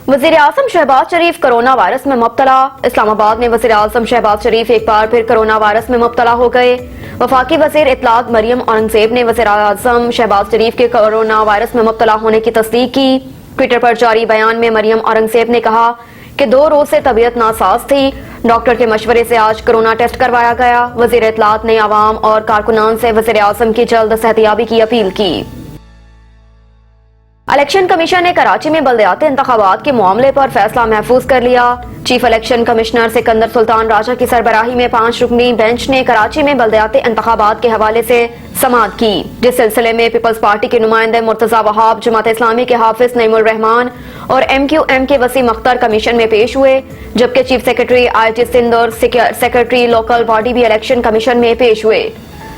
وزیر اعظم شہباز شریف corona virus میں مبتلا۔ اسلام آباد میں وزیر اعظم شہباز شریف ایک بار پھر کرونا وائرس میں مبتلا ہو گئے۔ وفاقی وزیر اطلاعات مریم اورنگزیب نے وزیر اعظم شہباز شریف کے کرونا وائرس میں مبتلا ہونے کی تصدیق کی۔ ٹویٹر پر جاری بیان میں مریم اورنگزیب نے کہا کہ 2 روز سے طبیعت ناساز تھی۔ ڈاکٹر کے مشورے سے آج کرونا ٹیسٹ کروایا گیا۔ وزیر اطلاعات نے عوام اور کارکنان سے وزیر اعظم کی جلد صحتیابی کی اپیل کی۔ الیکشن کمیشن نے کراچی میں بلدیاتی انتخابات کے معاملے پر فیصلہ محفوظ کر لیا۔ چیف الیکشن کمشنر سکندر سلطان راجہ کی سربراہی میں 5 رکنی بینچ نے کراچی میں بلدیاتی انتخابات کے حوالے سے سماعت کی، جس سلسلے میں پیپلز پارٹی کے نمائندے مرتضی وہاب، جماعت اسلامی کے حافظ نعیم الرحمان اور MQM کے وسیم اختر کمیشن میں پیش ہوئے، جبکہ چیف سیکرٹری IIT سندھ اور سیکرٹری لوکل باڈی بھی الیکشن کمیشن میں پیش ہوئے۔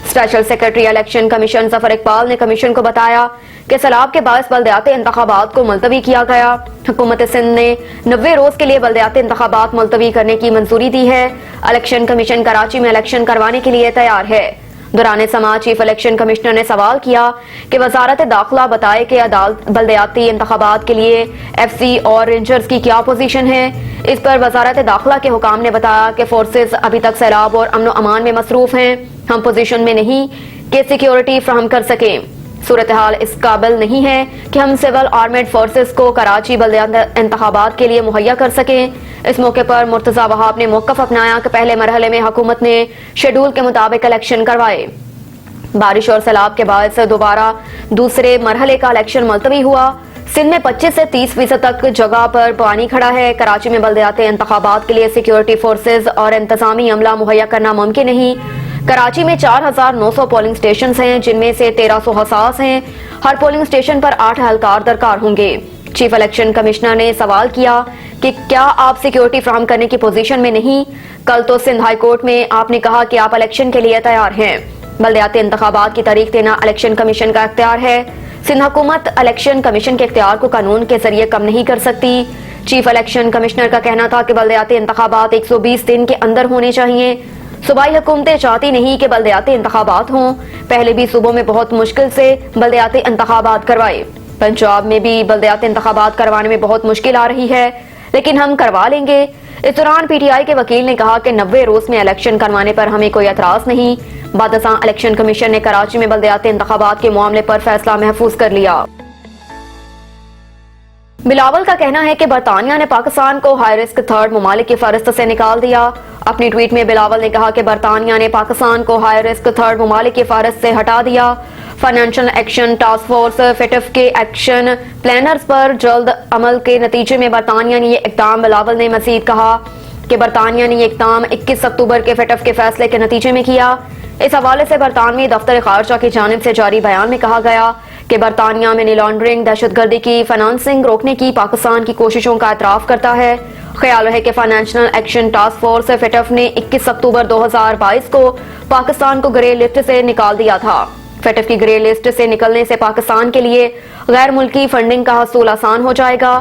اسپیشل سیکرٹری الیکشن کمیشن ظفر اقبال نے کمیشن کو بتایا کہ سیلاب کے باعث بلدیاتی انتخابات کو ملتوی کیا گیا۔ حکومت سندھ نے 90 روز کے لیے بلدیاتی انتخابات ملتوی کرنے کی منظوری دی ہے۔ الیکشن کمیشن کراچی میں الیکشن کروانے کے لیے تیار ہے۔ دوران سماعت چیف الیکشن کمشنر نے سوال کیا کہ وزارت داخلہ بتائے کہ بلدیاتی انتخابات کے لیے FC اور رینجرز کی کیا پوزیشن ہے۔ اس پر وزارت داخلہ کے حکام نے بتایا کہ فورسز ابھی تک سیلاب اور امن و امان میں مصروف ہیں۔ ہم پوزیشن میں نہیں کہ سیکیورٹی فراہم کر سکیں۔ صورتحال اس قابل نہیں ہے کہ ہم سول آرمیڈ فورسز کو کراچی بلدیاتی انتخابات کے لیے مہیا کر سکیں۔ اس موقع پر مرتضی وہاب نے موقف اپنایا کہ پہلے مرحلے میں حکومت نے شیڈول کے مطابق الیکشن کروائے۔ بارش اور سیلاب کے باعث دوبارہ دوسرے مرحلے کا الیکشن ملتوی ہوا۔ سندھ میں 25 سے 30% تک جگہ پر پانی کھڑا ہے۔ کراچی میں بلدیاتی انتخابات کے لیے سیکیورٹی فورسز اور انتظامی عملہ مہیا کرنا ممکن نہیں۔ کراچی میں 4900 پولنگ سٹیشنز ہیں، جن میں سے 1300 حساس ہیں۔ ہر پولنگ سٹیشن پر 8 اہلکار درکار ہوں گے۔ چیف الیکشن کمشنر نے سوال کیا کہ کیا آپ سیکیورٹی فراہم کرنے کی پوزیشن میں نہیں؟ کل تو سندھ ہائی کورٹ میں آپ نے کہا کہ آپ الیکشن کے لیے تیار ہیں۔ بلدیاتی انتخابات کی تاریخ دینا الیکشن کمیشن کا اختیار ہے۔ سندھ حکومت الیکشن کمیشن کے اختیار کو قانون کے ذریعے کم نہیں کر سکتی۔ چیف الیکشن کمشنر کا کہنا تھا کہ بلدیاتی انتخابات 120 دن کے اندر ہونے چاہیے۔ صوبائی حکومتیں چاہتی نہیں کہ بلدیاتی انتخابات ہوں۔ پہلے بھی صوبوں میں بہت مشکل سے بلدیاتی انتخابات کروائے۔ پنجاب میں بھی بلدیاتی انتخابات کروانے میں بہت مشکل آ رہی ہے، لیکن ہم کروا لیں گے۔ اس دوران PTI کے وکیل نے کہا کہ 90 روز میں الیکشن کروانے پر ہمیں کوئی اعتراض نہیں۔ بعد ازاں الیکشن کمیشن نے کراچی میں بلدیاتی انتخابات کے معاملے پر فیصلہ محفوظ کر لیا۔ بلاول کا کہنا ہے کہ برطانیہ نے پاکستان کو ہائی رسک 3rd ممالک کی فہرست سے نکال دیا۔ اپنی ٹویٹ میں بلاول نے کہا کہ برطانیہ نے پاکستان کو ہائی رسک 3rd ممالک کی فہرست سے ہٹا دیا۔ Financial action task force FATF کے ایکشن پلانرز پر جلد عمل کے نتیجے میں برطانیہ نے یہ اقدام۔ بلاول نے مزید کہا کہ برطانیہ نے یہ اقدام 21 اکتوبر کے FATF کے فیصلے کے نتیجے میں کیا۔ اس حوالے سے برطانوی دفتر خارجہ کی جانب سے جاری بیان میں کہا گیا کہ برطانیہ منی لانڈرنگ، دہشت گردی کی فنانسنگ روکنے کی پاکستان کی کوششوں کا اعتراف کرتا ہے۔ خیال ہے کہ financial action task force FATF نے 21 اکتوبر 2022 کو پاکستان کو گرے لسٹ سے نکال دیا تھا۔ FATF کی گرے لسٹ سے نکلنے سے پاکستان کے لیے غیر ملکی فنڈنگ کا حصول آسان ہو جائے گا۔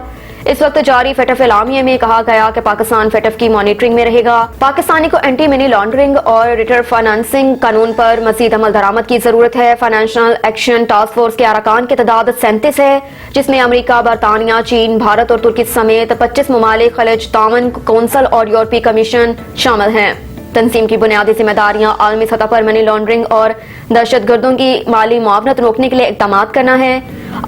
اس وقت جاری FATF اعلامیے میں کہا گیا کہ پاکستان FATF کی مانیٹرنگ میں رہے گا۔ پاکستانی کو اینٹی منی لانڈرنگ اور ریٹر فائنانسنگ قانون پر مزید عمل درآمد کی ضرورت ہے۔ فائنینشل ایکشن ٹاسک فورس کے ارکان کی تعداد 37 ہے، جس میں امریکہ، برطانیہ، چین، بھارت اور ترکی سمیت 25 ممالک، خلیج تعاون کونسل اور یورپی کمیشن شامل ہیں۔ تنظیم کی بنیادی ذمہ داریاں عالمی سطح پر منی لانڈرنگ اور دہشت گردوں کی مالی معاونت روکنے کے لیے اقدامات کرنا ہے۔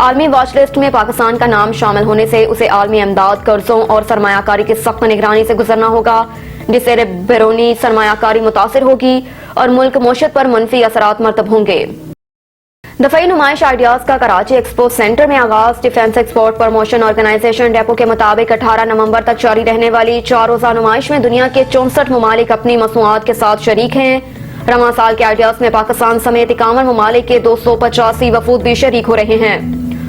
عالمی واچ لسٹ میں پاکستان کا نام شامل ہونے سے اسے عالمی امداد، قرضوں اور سرمایہ کاری کی سخت نگرانی سے گزرنا ہوگا، جس سے بیرونی سرمایہ کاری متاثر ہوگی اور ملک معیشت پر منفی اثرات مرتب ہوں گے۔ دفاعی نمائش آئیڈیاز کا کراچی ایکسپو سینٹر میں آغاز۔ Defence export promotion organisation DEPO کے مطابق 18 نومبر تک جاری رہنے والی 4 روزہ نمائش میں دنیا کے 64 ممالک اپنی مصنوعات کے ساتھ شریک ہیں۔ رواں سال کے آئیڈیاز میں پاکستان سمیت 51 ممالک کے 285 وفود بھی شریک ہو رہے ہیں۔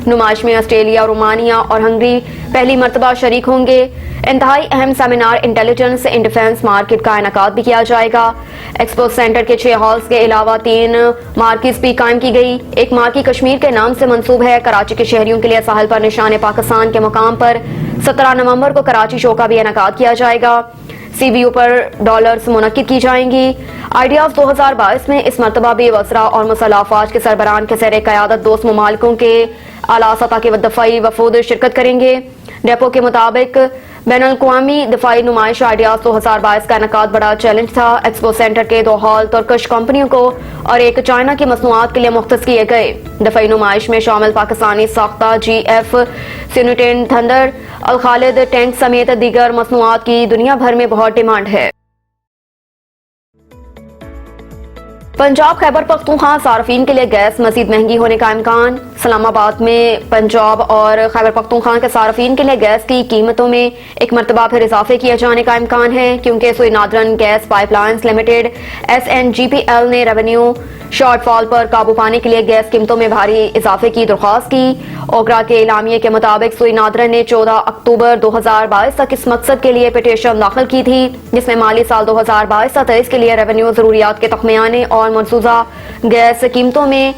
نمائش میں آسٹریلیا، رومانیہ اور ہنگری پہلی مرتبہ شریک ہوں گے۔ انتہائی اہم سیمینار انٹیلیجنس ان ڈیفنس مارکیٹ کا انعقاد بھی کیا جائے گا۔ ایکسپو سینٹر کے 6 ہالز کے علاوہ 3 مارکیز بھی قائم کی گئی۔ ایک مارکی کشمیر کے نام سے منسوب ہے۔ کراچی کے شہریوں کے لیے ساحل پر نشان پاکستان کے مقام پر 17 نومبر کو کراچی شو کا بھی انعقاد کیا جائے گا۔ CBU پر ڈالرز منعقد کی جائیں گی۔ آئیڈیاز 2022 میں اس مرتبہ بھی وزراء اور مسلح افواج کے سربراہان کے زیر قیادت دوست ممالکوں کے اعلیٰ سطح کے دفاعی وفود شرکت کریں گے۔ ڈیپو کے مطابق بین الاقوامی دفاعی نمائش آئیڈیاز 2022 کا انعقاد بڑا چیلنج تھا۔ ایکسپو سینٹر کے 2 ہال ترکش کمپنیوں کو اور ایک چائنا کی مصنوعات کے لیے مختص کیے گئے۔ دفاعی نمائش میں شامل پاکستانی ساختہ GF سینوٹین تھنڈر، الخالد ٹینک سمیت دیگر مصنوعات کی دنیا بھر میں بہت ڈیمانڈ ہے۔ پنجاب خیبر پختونخوا صارفین کے لیے گیس مزید مہنگی ہونے کا امکان۔ اسلام آباد میں پنجاب اور خیبر پختونخوا کے صارفین کے لیے گیس کی قیمتوں میں ایک مرتبہ پھر اضافے کیے جانے کا امکان ہے، کیونکہ سوئی نادرن گیس پائپ لائنز لمیٹڈ SNGPL نے ریونیو شارٹ فال پر قابو پانے کے لیے گیس قیمتوں میں بھاری اضافے کی درخواست کی۔ اوگرا کے اعلامیے کے مطابق سوئی نادرن نے 14 اکتوبر 2022 تک اس مقصد کے لیے پٹیشن داخل کی تھی، جس میں مالی سال 2022-23 کے لیے ریونیو ضروریات کے تخمیانے اور منصوبہ گیس قیمتوں میں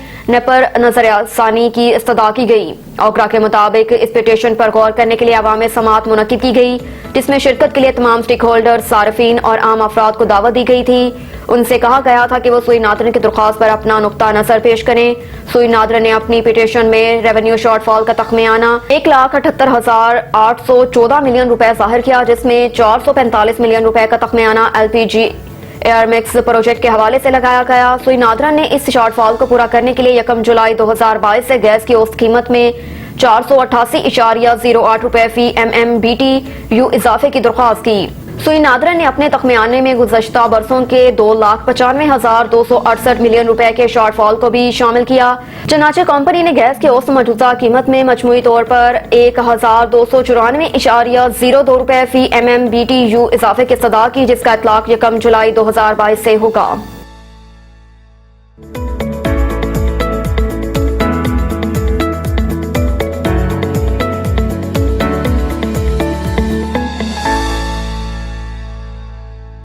پر نظر ثانی کی استدعا کی گئی۔ اوگرا کے مطابق اس پٹیشن پر غور کرنے کے لیے عوامی سماعت منعقد کی گئی، جس میں شرکت کے لیے تمام سٹیک ہولڈر، صارفین اور عام افراد کو دعوت دی گئی تھی۔ ان سے کہا گیا تھا کہ وہ سوئی نادرن کی درخواست پر اپنا نقطہ نظر پیش کریں۔ سوئی نادرن نے اپنی پٹیشن میں ریونیو شارٹ فال کا تخمینہ 1,78,814 ملین روپے ظاہر کیا، جس میں 445 ملین روپے کا تخمینہ LPG ایئر میکس پروجیکٹ کے حوالے سے لگایا گیا۔ سوئی نادرن نے اس شارٹ فال کو پورا کرنے کے لیے 1 جولائی 2022 سے گیس کی اوسط قیمت میں 488.08 روپے فی MMBTU اضافے کی درخواست کی۔ سوئی نادرن نے اپنے تخمیانے میں گزشتہ برسوں کے 2,95,268 ملین روپے کے شارٹ فال کو بھی شامل کیا۔ چنانچہ کمپنی نے گیس کے اوسط موجودہ قیمت میں مجموعی طور پر 1,294.02 روپے فی MMBTU اضافے کی استدعا کی، جس کا اطلاق 1 جولائی 2022 سے ہوگا۔